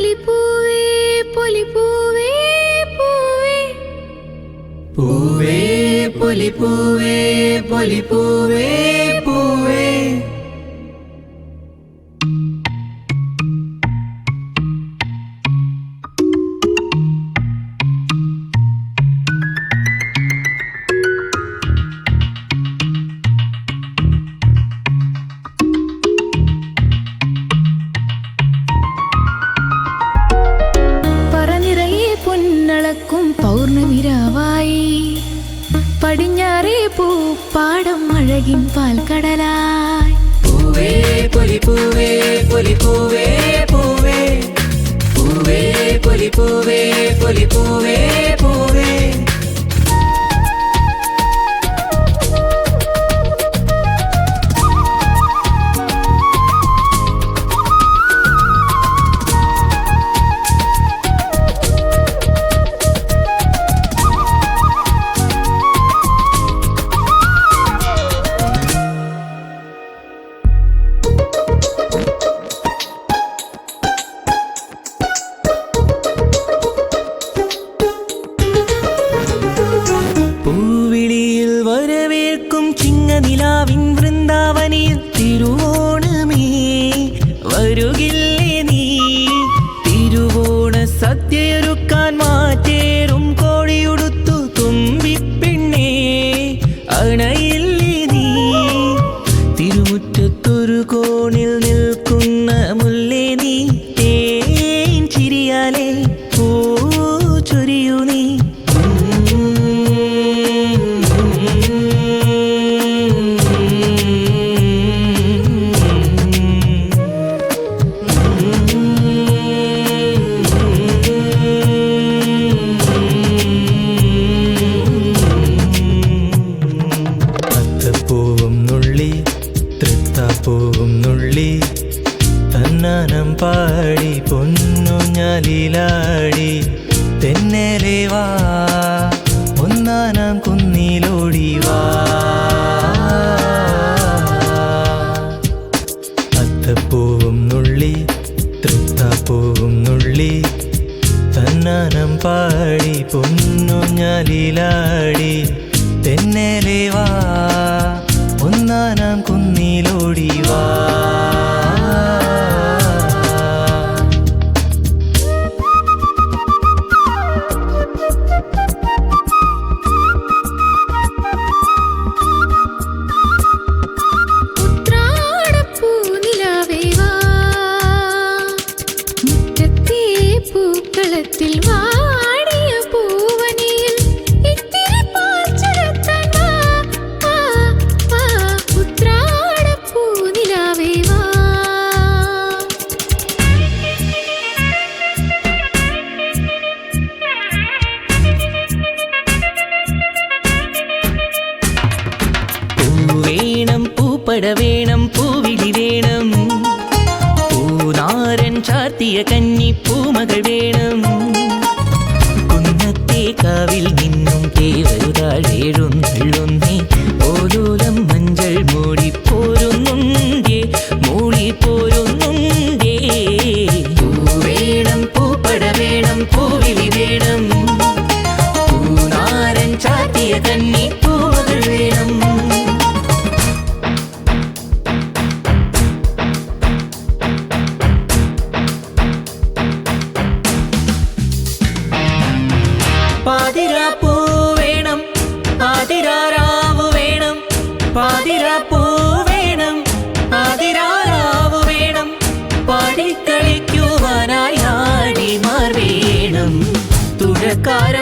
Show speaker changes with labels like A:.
A: പൊലിപ്പൂവേ പൊലിപ്പൂവേ പൂവേ
B: പൂവേ പൊലിപ്പൂവേ പൊലിപ്പൂവേ പൂവേ
A: പൗർണമിരാവായി പടിഞ്ഞാറേ പൂപ്പാടം അഴകിൻ പാൽക്കടലായി
B: പൂവേ പൊലിപ്പൂവേ പൊലിപ്പൂവേ പൂവേ പൂവേ പൊലിപ്പൂവേ പൊലിപ്പൂവേ പൂവേ പൂവിളിയിൽ വരവേൽക്കും ചിങ്ങനിലാവിൻ വൃന്ദാവനിൽ തിരുവോണമേ വരുകില്ലേ നീ തിരുവോണ സദ്യയൊരുക്കാൻ മാറ്റേറും കോഴിയുടുത്തു തുമ്പിപ്പെണ്ണേ അണയില്ലേ നീ തിരുമുറ്റത്തൊരു കോണിൽ നിൽക്കുന്ന മുല്ലേ നീ തേൻ ചിരിയാലേ പൂ ചൊരിയൂ നീ തൃത്താപ്പൂവും നുള്ളി തന്നാനം പാടി പൊന്നുഞ്ഞാലിലാടി തെന്നലെ വാ ഒന്നാനാം കുന്നിലോടി വാ അത്തപ്പൂവും നുള്ളി തൃത്താപ്പൂവും നുള്ളി തന്നാനം പാടി പൊന്നുഞ്ഞാലിലാടി തെന്നലെ വാ ഒന്നാനാം കുന്നിലോടി വാ
A: ഉത്രാടപ്പൂനിലാവേ വാ മുറ്റത്തെ പൂക്കളത്തിൽ വാടിയ പൂവനിയിൽ ഇത്തിരി പാൽച്ചരത്താൻ വാ ഉത്രാടപ്പൂനിലാവേ വാ
B: വേണം പൂപ്പട വേണം പൂവിളി വേണം പൂനാരൻ ചാർത്തിയ കന്നി പൂമകൾ വേണം കുന്നത്തെ കാവിൽ നിന്നും തേവരുതാഴെഴുന്നള്ളുന്നേ ഓലോലം മഞ്ചൾ മൂടിപ്പോരുന്നുണ്ടേ മൂളിപ്പോരുന്നുണ്ടേ പൂവേണം പൂപ്പട വേണം പൂവിളി വേണം പൂനാരൻ ചാർത്തിയ കന്നി പൂമകൾ വേണം പാതിരാപ്പൂ വേണം പാതിരാരാവ് വേണം പാതിരാപ്പൂ വേണം പാതിരാരാവ് വേണം പാടിക്കളിക്കുവാനായി ആടിമാർ വേണം തുഴക്കാര